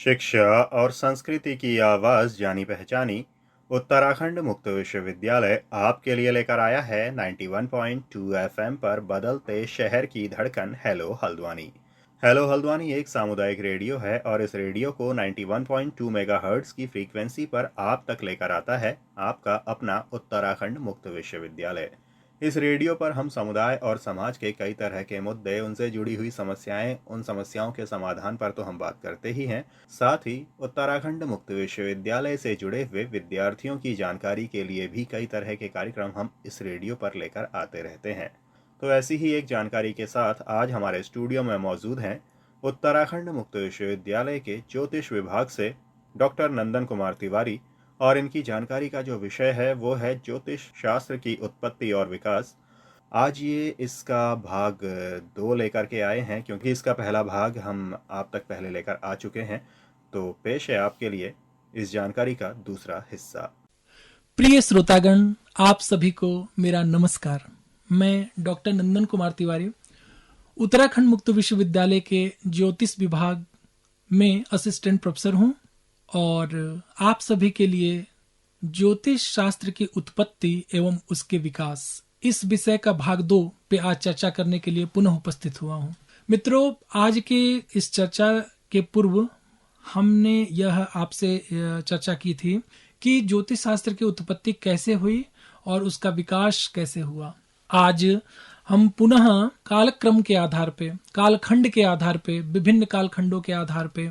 शिक्षा और संस्कृति की आवाज जानी पहचानी उत्तराखंड मुक्त विश्वविद्यालय आपके लिए लेकर आया है 91.2 एफएम पर बदलते शहर की धड़कन हेलो हल्द्वानी। हेलो हल्द्वानी एक सामुदायिक रेडियो है और इस रेडियो को 91.2 मेगाहर्ट्ज की फ्रीक्वेंसी पर आप तक लेकर आता है आपका अपना उत्तराखंड मुक्त विश्वविद्यालय। इस रेडियो पर हम समुदाय और समाज के कई तरह के मुद्दे, उनसे जुड़ी हुई समस्याएं, उन समस्याओं के समाधान पर तो हम बात करते ही हैं, साथ ही उत्तराखंड मुक्त विश्वविद्यालय से जुड़े हुए विद्यार्थियों की जानकारी के लिए भी कई तरह के कार्यक्रम हम इस रेडियो पर लेकर आते रहते हैं। तो ऐसी ही एक जानकारी के साथ आज हमारे स्टूडियो में मौजूद हैं उत्तराखंड मुक्त विश्वविद्यालय के ज्योतिष विभाग से डॉक्टर नंदन कुमार तिवारी, और इनकी जानकारी का जो विषय है वो है ज्योतिष शास्त्र की उत्पत्ति और विकास। आज ये इसका भाग 2 लेकर के आए हैं, क्योंकि इसका पहला भाग हम आप तक पहले लेकर आ चुके हैं। तो पेश है आपके लिए इस जानकारी का दूसरा हिस्सा। प्रिय श्रोतागण, आप सभी को मेरा नमस्कार। मैं डॉक्टर नंदन कुमार तिवारी उत्तराखंड मुक्त विश्वविद्यालय के ज्योतिष विभाग में असिस्टेंट प्रोफेसर हूं और आप सभी के लिए ज्योतिष शास्त्र की उत्पत्ति एवं उसके विकास इस विषय का भाग 2 पे आज चर्चा करने के लिए पुनः उपस्थित हुआ हूं। मित्रों, आज के इस चर्चा के पूर्व हमने यह आपसे चर्चा की थी कि ज्योतिष शास्त्र की उत्पत्ति कैसे हुई और उसका विकास कैसे हुआ। आज हम पुनः कालक्रम के आधार पे, कालखंड के आधार पे, विभिन्न कालखंडों के आधार पे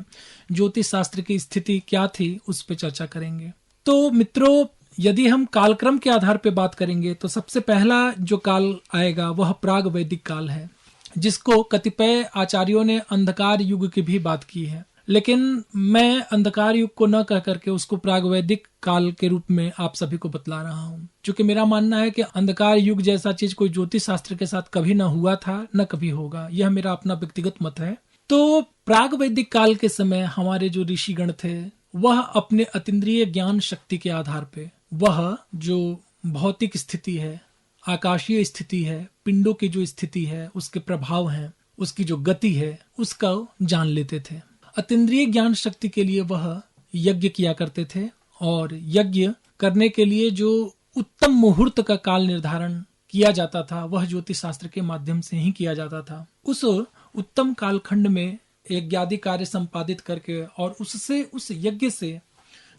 ज्योतिष शास्त्र की स्थिति क्या थी उस पे चर्चा करेंगे। तो मित्रों, यदि हम कालक्रम के आधार पे बात करेंगे तो सबसे पहला जो काल आएगा वह प्राग वैदिक काल है, जिसको कतिपय आचार्यों ने अंधकार युग की भी बात की है, लेकिन मैं अंधकार युग को न कह करके उसको प्राग वैदिक काल के रूप में आप सभी को बतला रहा हूँ, क्योंकि मेरा मानना है कि अंधकार युग जैसा चीज कोई ज्योतिष शास्त्र के साथ कभी न हुआ था न कभी होगा। यह मेरा अपना व्यक्तिगत मत है। तो प्राग वैदिक काल के समय हमारे जो ऋषिगण थे वह अपने अतीन्द्रिय ज्ञान शक्ति के आधार पे वह जो भौतिक स्थिति है, आकाशीय स्थिति है, पिंडों की जो स्थिति है, उसके प्रभाव हैं, उसकी जो गति है, उसका जान लेते थे। अतीन्द्रिय ज्ञान शक्ति के लिए वह यज्ञ किया करते थे और यज्ञ करने के लिए जो उत्तम मुहूर्त का काल निर्धारण किया जाता था वह ज्योतिष शास्त्र के माध्यम से ही किया जाता था। उस उत्तम कालखंड में यज्ञादि कार्य संपादित करके और उससे, उस यज्ञ से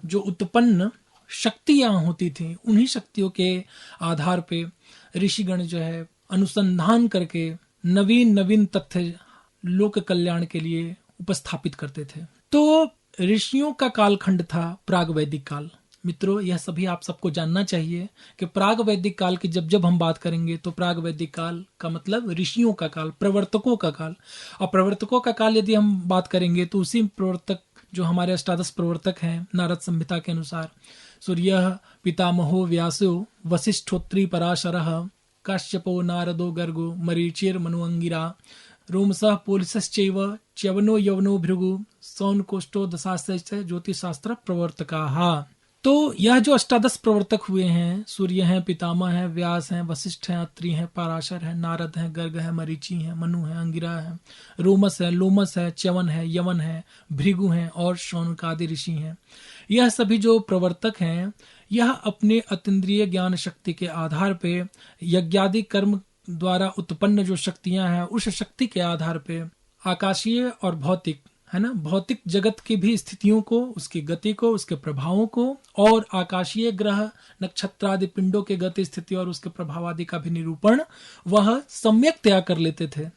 जो उत्पन्न शक्तियां होती थी, उन्हीं शक्तियों के आधार पे ऋषिगण जो है अनुसंधान करके नवीन नवीन तथ्य लोक कल्याण के लिए उपस्थापित करते थे। तो ऋषियों का कालखंड था प्राग वैदिक काल। मित्रों, यह सभी आप सबको जानना चाहिए कि प्राग वैदिक काल की जब हम बात करेंगे तो प्राग वैदिक काल का मतलब ऋषियों का काल, प्रवर्तकों का काल। और प्रवर्तकों का काल यदि हम बात करेंगे तो उसी प्रवर्तक जो हमारे अष्टादश प्रवर्तक हैं नारद संहिता के अनुसार, सूर्य पितामहो व्यासो वसिष्ठोत्री पराशरः काश्यपो नारदो गर्गो मरीचिर मनुअंगिरा रोमसः पोलिसश्चैव च्यवनो यवनो भृगु सौनकोष्ठो दशाश्च ज्योतिषशास्त्र प्रवर्तकाः। तो यह जो अष्टादश प्रवर्तक हुए हैं, सूर्य हैं, पितामह हैं, व्यास हैं, वशिष्ठ हैं, अत्रि हैं, पराशर हैं, नारद हैं, गर्ग हैं, मरीचि हैं, मनु हैं, अंगिरा है, रोमस है, लोमस है, च्यवन है, यवन है, भृगु हैं और शौनकादि ऋषि हैं। यह सभी जो प्रवर्तक हैं यह अपने अतीन्द्रिय ज्ञान शक्ति के आधार पे यज्ञादि कर्म द्वारा उत्पन्न जो शक्तियां हैं उस शक्ति के आधार पे आकाशीय और भौतिक, है ना, भौतिक जगत की भी स्थितियों को, उसकी गति को, उसके प्रभावों को और आकाशीय ग्रह नक्षत्र आदि पिंडों के गति स्थिति और उसके प्रभाव आदि का भी निरूपण वह सम्यक तय कर लेते थे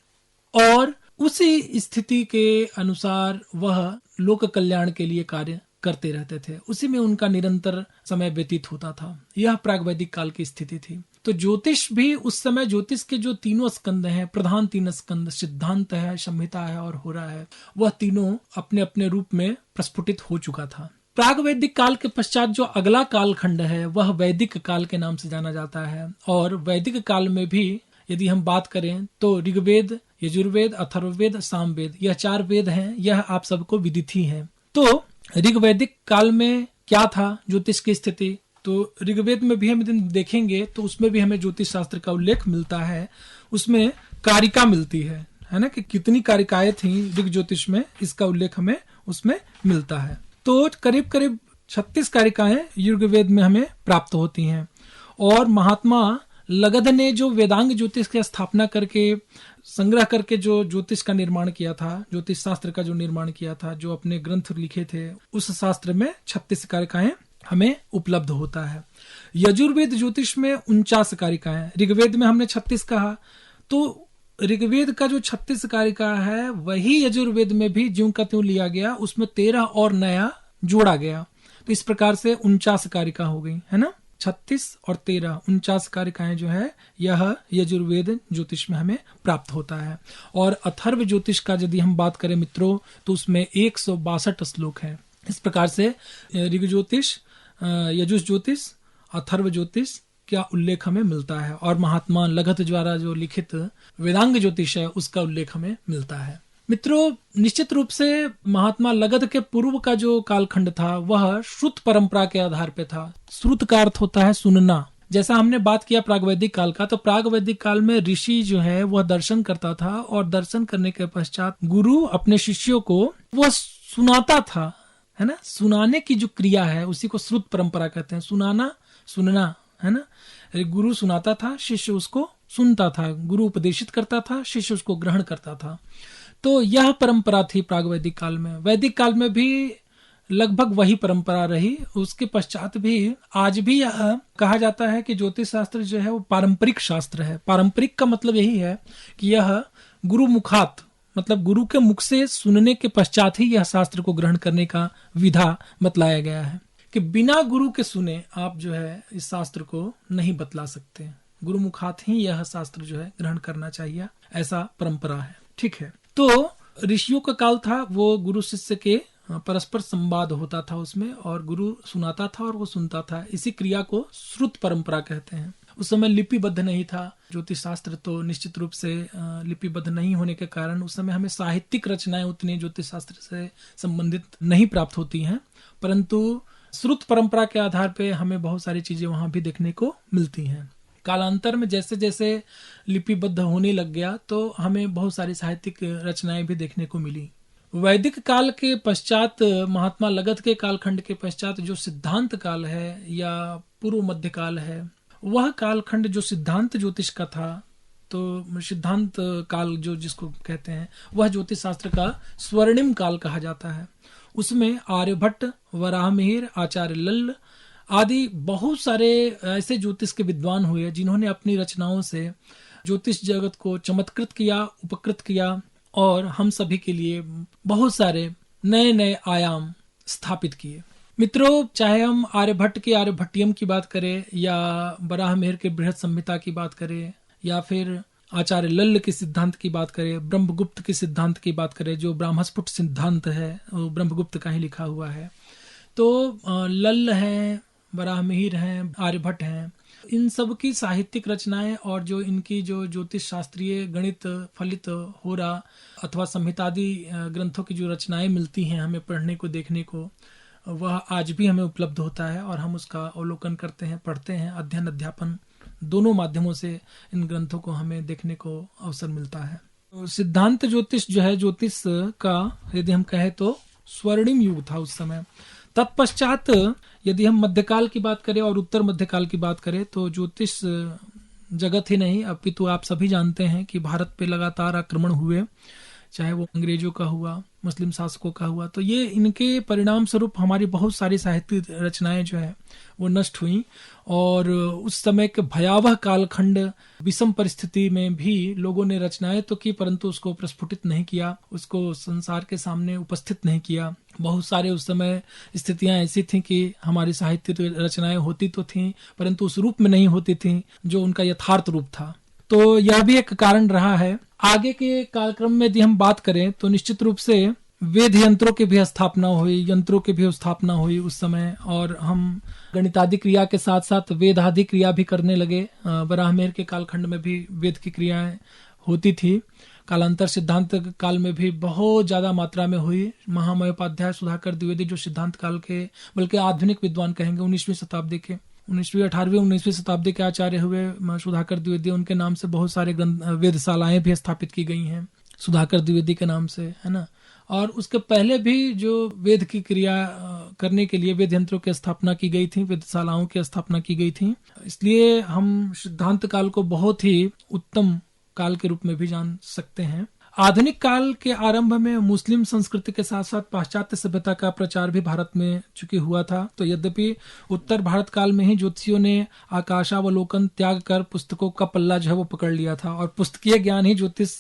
और उसी स्थिति के अनुसार वह लोक कल्याण के लिए कार्य करते रहते थे। उसी में उनका निरंतर समय व्यतीत होता था। यह प्रागवैदिक काल की स्थिति थी। तो ज्योतिष भी उस समय, ज्योतिष के जो तीनों स्कंद हैं, प्रधान 3 स्कंद, सिद्धांत है, संहिता है और होरा है, वह तीनों अपने अपने रूप में प्रस्फुटित हो चुका था। प्रागवैदिक काल के पश्चात जो अगला कालखंड है वह वैदिक काल के नाम से जाना जाता है। और वैदिक काल में भी यदि हम बात करें तो ऋग्वेद, यजुर्वेद, अथर्ववेद, सामवेद, यह 4 वेद हैं। यह आप सबको विदित ही है। तो ऋग्वैदिक काल में क्या था ज्योतिष की स्थिति, तो ऋग्वेद में भी हम देखेंगे तो उसमें भी हमें ज्योतिष शास्त्र का उल्लेख मिलता है। उसमें कारिका मिलती है ना, कि कितनी कारिकाएं थी ऋग ज्योतिष में, इसका उल्लेख हमें उसमें मिलता है। तो करीब करीब 36 कारिकाएं यजुर्वेद में हमें प्राप्त होती हैं। और महात्मा लगध ने जो वेदांग ज्योतिष की स्थापना करके संग्रह करके जो ज्योतिष का निर्माण किया था, ज्योतिष शास्त्र का जो निर्माण किया था, जो अपने ग्रंथ लिखे थे, उस शास्त्र में 36 कारिकाएं हमें उपलब्ध होता है। यजुर्वेद ज्योतिष में 49 कारिकाएं, ऋग्वेद में हमने 36 कहा, तो ऋग्वेद का जो 36 कारिका है वही यजुर्वेद में भी ज्यों का त्यों लिया गया, उसमें 13 और नया जोड़ा गया। तो इस प्रकार से 49 कारिका हो गई, है ना। 36 और 13 49 कारिकाएं जो है यह यजुर्वेद ज्योतिष में हमें प्राप्त होता है। और अथर्व ज्योतिष का यदि हम बात करें मित्रों, तो उसमें 162 श्लोक है। इस प्रकार से ऋग ज्योतिष, यजुष ज्योतिष, अथर्व ज्योतिष क्या उल्लेख हमें मिलता है। और महात्मा लगध द्वारा जो लिखित वेदांग ज्योतिष है उसका उल्लेख हमें मिलता है। मित्रों, निश्चित रूप से महात्मा लगध के पूर्व का जो कालखंड था वह श्रुत परंपरा के आधार पे था। श्रुत का अर्थ होता है सुनना। जैसा हमने बात किया प्रागवैदिक काल का, तो प्रागवैदिक काल में ऋषि जो है वह दर्शन करता था और दर्शन करने के पश्चात गुरु अपने शिष्यों को वह सुनाता था, है ना। सुनाने की जो क्रिया है उसी को श्रुत परंपरा कहते हैं। सुनाना, सुनना, है ना। गुरु सुनाता था, शिष्य उसको सुनता था, गुरु उपदेशित करता था, शिष्य उसको ग्रहण करता था। तो यह परंपरा थी प्रागवैदिक काल में। वैदिक काल में भी लगभग वही परंपरा रही। उसके पश्चात भी आज भी यह कहा जाता है कि ज्योतिष शास्त्र जो है वो पारंपरिक शास्त्र है। पारंपरिक का मतलब यही है कि यह गुरु मुखात, मतलब गुरु के मुख से सुनने के पश्चात ही यह शास्त्र को ग्रहण करने का विधा बतलाया गया है, कि बिना गुरु के सुने आप जो है इस शास्त्र को नहीं बतला सकते। गुरु मुखात ही यह शास्त्र जो है ग्रहण करना चाहिए, ऐसा परंपरा है। ठीक है। तो ऋषियों का काल था, वो गुरु शिष्य के परस्पर संवाद होता था उसमें, और गुरु सुनाता था और वो सुनता था। इसी क्रिया को श्रुत परंपरा कहते हैं। उस समय लिपिबद्ध नहीं था ज्योतिष शास्त्र, तो निश्चित रूप से लिपिबद्ध नहीं होने के कारण उस समय हमें साहित्यिक रचनाएं उतनी ज्योतिष शास्त्र से संबंधित नहीं प्राप्त होती हैं, परंतु श्रुत परंपरा के आधार पे हमें बहुत सारी चीजें वहां भी देखने को मिलती हैं। कालांतर में जैसे जैसे लिपिबद्ध होने लग गया तो हमें बहुत सारी साहित्यिक रचनाएं भी देखने को मिली। वैदिक काल के पश्चात, महात्मा लगध के कालखंड के पश्चात जो सिद्धांत काल है या पूर्व मध्य काल है, वह कालखंड जो सिद्धांत ज्योतिष का था, तो सिद्धांत काल जो जिसको कहते हैं, वह ज्योतिष शास्त्र का स्वर्णिम काल कहा जाता है। उसमें आर्यभट्ट, वराहमिहिर, आचार्य लल्ल आदि बहुत सारे ऐसे ज्योतिष के विद्वान हुए जिन्होंने अपनी रचनाओं से ज्योतिष जगत को चमत्कृत किया, उपकृत किया, और हम सभी के लिए बहुत सारे नए नए आयाम स्थापित किए। मित्रों, चाहे हम आर्यभट्ट के आर्यभट्टियम की बात करें, या वराहमिहिर के बृहद संहिता की बात करें, या फिर आचार्य लल्ल के सिद्धांत की बात करें, ब्रह्मगुप्त के सिद्धांत की बात करें, जो ब्रह्मस्फुट सिद्धांत है वो ब्रह्मगुप्त का ही लिखा हुआ है, तो लल्ल है, वराहमिहिर हैं, आर्यभट्ट हैं, इन सब की साहित्यिक रचनाएं और जो इनकी जो ज्योतिष शास्त्रीय गणित फलित होरा अथवा संहितादि ग्रंथों की जो रचनाएं मिलती हैं हमें पढ़ने को, देखने को, वह आज भी हमें उपलब्ध होता है और हम उसका अवलोकन करते हैं, पढ़ते हैं। अध्ययन अध्यापन दोनों माध्यमों से इन ग्रंथों को हमें देखने को अवसर मिलता है। तो सिद्धांत ज्योतिष जो है, ज्योतिष का यदि हम कहें तो स्वर्णिम युग था उस समय। तत्पश्चात यदि हम मध्यकाल की बात करें और उत्तर मध्यकाल की बात करें, तो ज्योतिष जगत ही नहीं अपितु आप सभी जानते हैं कि भारत पे लगातार आक्रमण हुए, चाहे वो अंग्रेजों का हुआ, मुस्लिम शासकों का हुआ, तो ये इनके परिणाम स्वरूप हमारी बहुत सारी साहित्यिक रचनाएं जो है वो नष्ट हुई। और उस समय के भयावह कालखंड, विषम परिस्थिति में भी लोगों ने रचनाएं तो की, परंतु उसको प्रस्फुटित नहीं किया, उसको संसार के सामने उपस्थित नहीं किया। बहुत सारे उस समय स्थितियां ऐसी थी कि हमारी साहित्यिक रचनाएं होती तो थीं, परंतु उस रूप में नहीं होती थीं जो उनका यथार्थ रूप था। तो यह भी एक कारण रहा है। आगे के कालक्रम में यदि हम बात करें तो निश्चित रूप से वेद यंत्रों की भी स्थापना हुई, यंत्रों की भी स्थापना हुई उस समय, और हम गणितादि क्रिया के साथ साथ वेदादि क्रिया भी करने लगे। वराहमिहिर के कालखंड में भी वेद की क्रियाएं होती थी। कालांतर सिद्धांत काल में भी बहुत ज्यादा मात्रा में हुई। महामहोपाध्याय सुधाकर द्विवेदी जो सिद्धांत काल के, बल्कि आधुनिक विद्वान कहेंगे, 19वीं शताब्दी के, 18वीं 19वीं शताब्दी के आचार्य हुए सुधाकर द्विवेदी, उनके नाम से बहुत सारे वेदशालाएं भी स्थापित की गई हैं, सुधाकर द्विवेदी के नाम से, है ना। और उसके पहले भी जो वेद की क्रिया करने के लिए वेद यंत्रों की स्थापना की गई थी, वेदशालाओं की स्थापना की गई थी। इसलिए हम सिद्धांत काल को बहुत ही उत्तम काल के रूप में भी जान सकते हैं। आधुनिक काल के आरंभ में मुस्लिम संस्कृति के साथ साथ पाश्चात्य सभ्यता का प्रचार भी भारत में चूंकि हुआ था, तो यद्यपि उत्तर भारत काल में ही ज्योतिषियों ने आकाशावलोकन त्याग कर पुस्तकों का पल्ला जो है वो पकड़ लिया था और पुस्तकीय ज्ञान ही ज्योतिष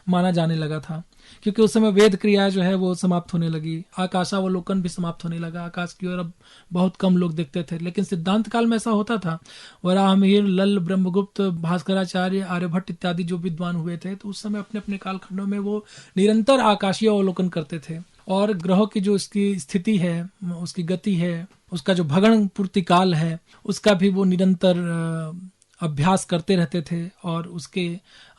माना जाने लगा था, क्योंकि उस समय वेद क्रिया जो है वो समाप्त होने लगी, आकाशावलोकन भी समाप्त होने लगा, आकाश की ओर अब बहुत कम लोग देखते थे। लेकिन सिद्धांत काल में ऐसा होता था। वराहमिहिर, लल्ल, ब्रह्मगुप्त, भास्कराचार्य, आर्यभट्ट इत्यादि जो विद्वान हुए थे, तो उस समय अपने अपने कालखंडों में वो निरंतर आकाशीय अवलोकन करते थे और ग्रहों की जो उसकी स्थिति है, उसकी गति है, उसका जो भगण पूर्ति काल है, उसका भी वो निरंतर अभ्यास करते रहते थे और उसके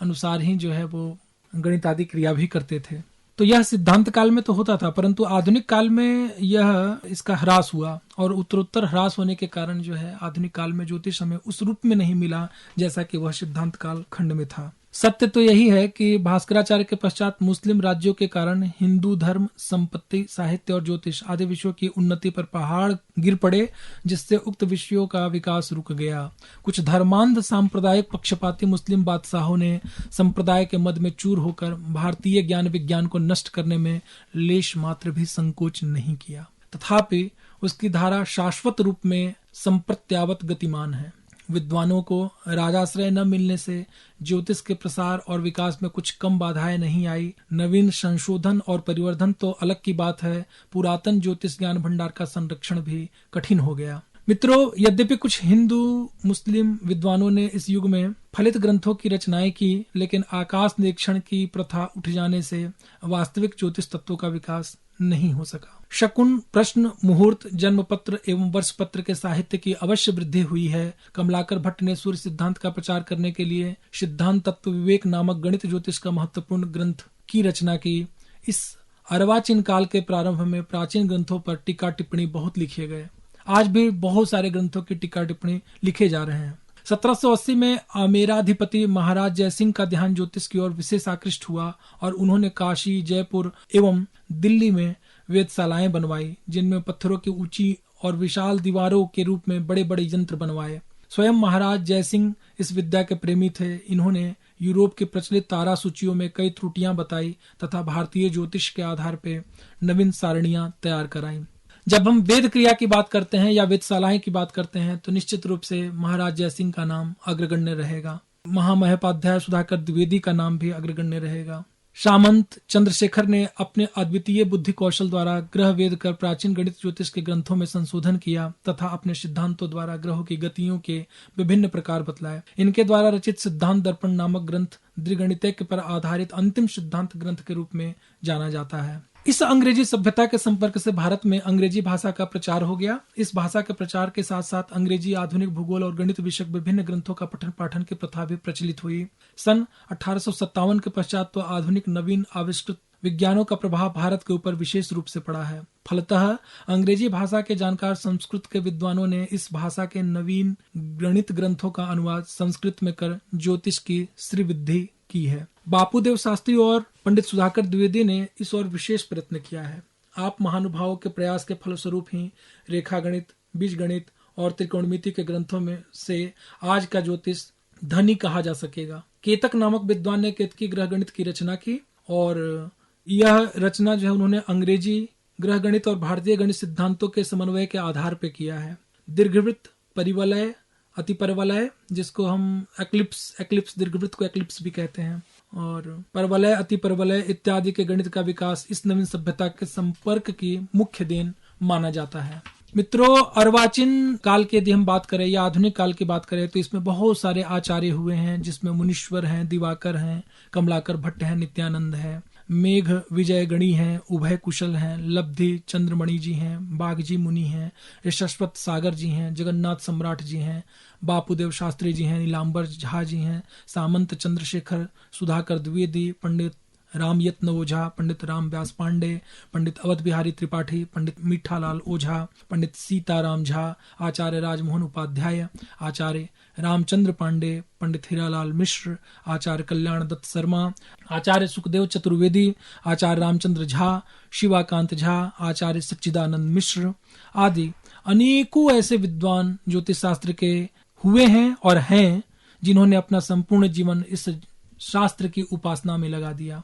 अनुसार ही जो है वो गणित आदि क्रिया भी करते थे। तो यह सिद्धांत काल में तो होता था, परंतु आधुनिक काल में यह इसका ह्रास हुआ और उत्तरोत्तर ह्रास होने के कारण जो है आधुनिक काल में ज्योतिष हमें उस रूप में नहीं मिला जैसा कि वह सिद्धांत काल खंड में था। सत्य तो यही है कि भास्कराचार्य के पश्चात मुस्लिम राज्यों के कारण हिंदू धर्म, संपत्ति, साहित्य और ज्योतिष आदि विषयों की उन्नति पर पहाड़ गिर पड़े, जिससे उक्त विषयों का विकास रुक गया। कुछ धर्मांध सांप्रदायिक पक्षपाती मुस्लिम बादशाहों ने संप्रदाय के मद में चूर होकर भारतीय ज्ञान विज्ञान को नष्ट करने में लेश मात्र भी संकोच नहीं किया। तथापि उसकी धारा शाश्वत रूप में संप्रत्यावत गतिमान है। विद्वानों को राजाश्रय न मिलने से ज्योतिष के प्रसार और विकास में कुछ कम बाधाएं नहीं आई। नवीन संशोधन और परिवर्धन तो अलग की बात है, पुरातन ज्योतिष ज्ञान भंडार का संरक्षण भी कठिन हो गया। मित्रों, यद्यपि कुछ हिंदू मुस्लिम विद्वानों ने इस युग में फलित ग्रंथों की रचनाएं की, लेकिन आकाश निरीक्षण की प्रथा उठ जाने से वास्तविक ज्योतिष तत्वों का विकास नहीं हो सका। शकुन, प्रश्न, मुहूर्त, जन्म पत्र एवं वर्ष पत्र के साहित्य की अवश्य वृद्धि हुई है। कमलाकर भट्ट ने सूर्य सिद्धांत का प्रचार करने के लिए सिद्धांत तत्व विवेक नामक गणित ज्योतिष का महत्वपूर्ण ग्रंथ की रचना की। इस अर्वाचीन काल के प्रारंभ में प्राचीन ग्रंथों पर टीका टिप्पणी बहुत लिखे गए। आज भी बहुत सारे ग्रंथों की टीका टिप्पणी लिखे जा रहे हैं। 1780 में आमेराधिपति महाराज जयसिंह का ध्यान ज्योतिष की ओर विशेष आकृष्ट हुआ और उन्होंने काशी, जयपुर एवं दिल्ली में वेधशालाएं बनवाई, जिनमें पत्थरों की ऊंची और विशाल दीवारों के रूप में बड़े बड़े यंत्र बनवाए। स्वयं महाराज जयसिंह इस विद्या के प्रेमी थे। इन्होंने यूरोप की प्रचलित तारा सूचियों में कई त्रुटियां बताई तथा भारतीय ज्योतिष के आधार पर नवीन सारणियां तैयार कराई। जब हम वेद क्रिया की बात करते हैं या वेधशालाएं की बात करते हैं, तो निश्चित रूप से महाराज जयसिंह का नाम अग्रगण्य रहेगा। महामहोपाध्याय सुधाकर द्विवेदी का नाम भी अग्रगण्य रहेगा। सामंत चंद्रशेखर ने अपने अद्वितीय बुद्धि कौशल द्वारा ग्रह वेद कर प्राचीन गणित ज्योतिष के ग्रंथों में संशोधन किया तथा अपने सिद्धांतों द्वारा ग्रहों की गतियों के विभिन्न प्रकार बतलाए। इनके द्वारा रचित सिद्धांत दर्पण नामक ग्रंथ द्विगणितज्ञ पर आधारित अंतिम सिद्धांत ग्रंथ के रूप में जाना जाता है। इस अंग्रेजी सभ्यता के संपर्क से भारत में अंग्रेजी भाषा का प्रचार हो गया। इस भाषा के प्रचार के साथ साथ अंग्रेजी आधुनिक भूगोल और गणित विषयक विभिन्न ग्रंथों का पठन पाठन की प्रथा भी प्रचलित हुई। सन 1857 के पश्चात तो आधुनिक नवीन आविष्कृत विज्ञानों का प्रभाव भारत के ऊपर विशेष रूप से पड़ा है। फलतः अंग्रेजी भाषा के जानकार संस्कृत के विद्वानों ने इस भाषा के नवीन गणित ग्रंथों का अनुवाद संस्कृत में कर ज्योतिष की श्रीवृद्धि की है। बापूदेव शास्त्री और पंडित सुधाकर द्विवेदी ने इस ओर विशेष प्रयत्न किया है। आप महानुभावों के प्रयास के फलस्वरूप ही रेखा गणित, बीज गणित और त्रिकोणमिति के ग्रंथों में से आज का ज्योतिष धनी कहा जा सकेगा। केतक नामक विद्वान ने केतकी ग्रह गणित की रचना की और यह रचना जो है उन्होंने अंग्रेजी ग्रह गणित और भारतीय गणित सिद्धांतों के समन्वय के आधार पर किया है। दीर्घवृत्त, परिवलय, अतिपरवलय, जिसको हम एक्लिप्स दीर्घवृत्त को एक्लिप्स भी कहते हैं, और परवलय, अतिपरवलय इत्यादि के गणित का विकास इस नवीन सभ्यता के संपर्क की मुख्य देन माना जाता है। मित्रों, अर्वाचीन काल की यदि हम बात करें या आधुनिक काल की बात करें तो इसमें बहुत सारे आचार्य हुए हैं, जिसमें मुनीश्वर हैं, दिवाकर हैं, कमलाकर भट्ट हैं, नित्यानंद है, मेघ विजय गणी हैं, उभय कुशल हैं, लब्धि चंद्रमणि जी हैं, बागजी मुनि हैं, यशस्वत सागर जी हैं, जगन्नाथ सम्राट जी हैं, बापूदेव शास्त्री जी हैं, नीलांबर झा जी हैं, सामंत चंद्रशेखर, सुधाकर द्विवेदी, पंडित राम यत्न ओझा, पंडित राम व्यास पांडे, पंडित अवध बिहारी त्रिपाठी, पंडित मीठालाल ओझा, पंडित सीताराम झा, आचार्य राजमोहन उपाध्याय, आचार्य रामचंद्र पांडे, पंडित हीरालाल मिश्र, आचार्य कल्याण दत्त शर्मा, आचार्य सुखदेव चतुर्वेदी, आचार्य रामचंद्र झा, शिवाकांत झा, आचार्य सच्चिदानंद मिश्र आदि अनेकों ऐसे विद्वान ज्योतिष शास्त्र के हुए हैं और हैं जिन्होंने अपना संपूर्ण जीवन इस शास्त्र की उपासना में लगा दिया।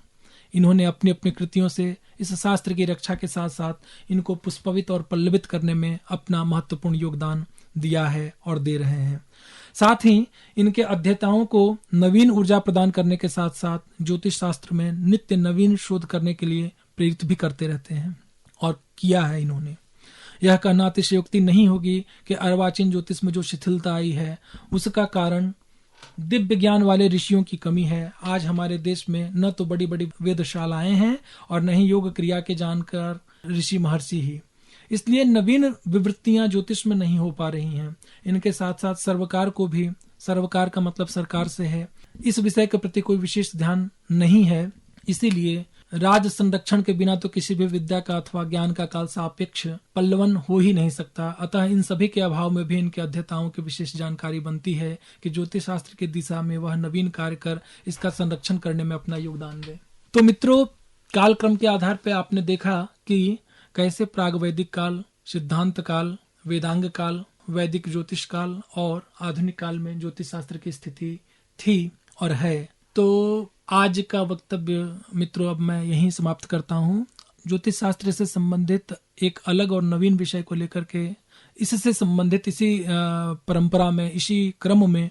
इन्होंने अपनी अपनी कृतियों से इस शास्त्र की रक्षा के साथ साथ इनको पुष्पित और पल्लवित करने में अपना महत्वपूर्ण योगदान दिया है और दे रहे हैं। साथ ही इनके अध्येताओं को नवीन ऊर्जा प्रदान करने के साथ साथ ज्योतिष शास्त्र में नित्य नवीन शोध करने के लिए प्रेरित भी करते रहते हैं और किया है इन्होंने। यह कहना अतिशयोक्ति नहीं होगी कि अर्वाचीन ज्योतिष में जो शिथिलता आई है उसका कारण दिव्य ज्ञान वाले ऋषियों की कमी है। आज हमारे देश में न तो बड़ी बड़ी वेदशालाएं हैं और न ही योग क्रिया के जानकार ऋषि महर्षि ही, इसलिए नवीन विवृत्तियां ज्योतिष में नहीं हो पा रही हैं। इनके साथ साथ सर्वकार को भी, सर्वकार का मतलब सरकार से है, इस विषय के प्रति कोई विशेष ध्यान नहीं है। इसीलिए राज संरक्षण के बिना तो किसी भी विद्या का अथवा ज्ञान का काल सापेक्ष पल्लवन हो ही नहीं सकता। अतः इन सभी के अभाव में भी इनके अध्येताओं की विशेष जानकारी बनती है कि ज्योतिष शास्त्र की दिशा में वह नवीन कार्य कर इसका संरक्षण करने में अपना योगदान दे। तो मित्रों, कालक्रम के आधार पर आपने देखा कि कैसे प्राग वैदिक काल, सिद्धांत काल, वेदांग काल, वैदिक ज्योतिष काल और आधुनिक काल में ज्योतिष शास्त्र की स्थिति थी और है। तो आज का वक्तव्य मित्रों अब मैं यहीं समाप्त करता हूँ। ज्योतिष शास्त्र से संबंधित एक अलग और नवीन विषय को लेकर के, इससे संबंधित इसी परंपरा में, इसी क्रम में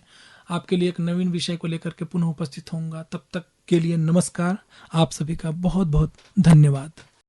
आपके लिए एक नवीन विषय को लेकर के पुनः उपस्थित होऊंगा। तब तक के लिए नमस्कार। आप सभी का बहुत बहुत धन्यवाद।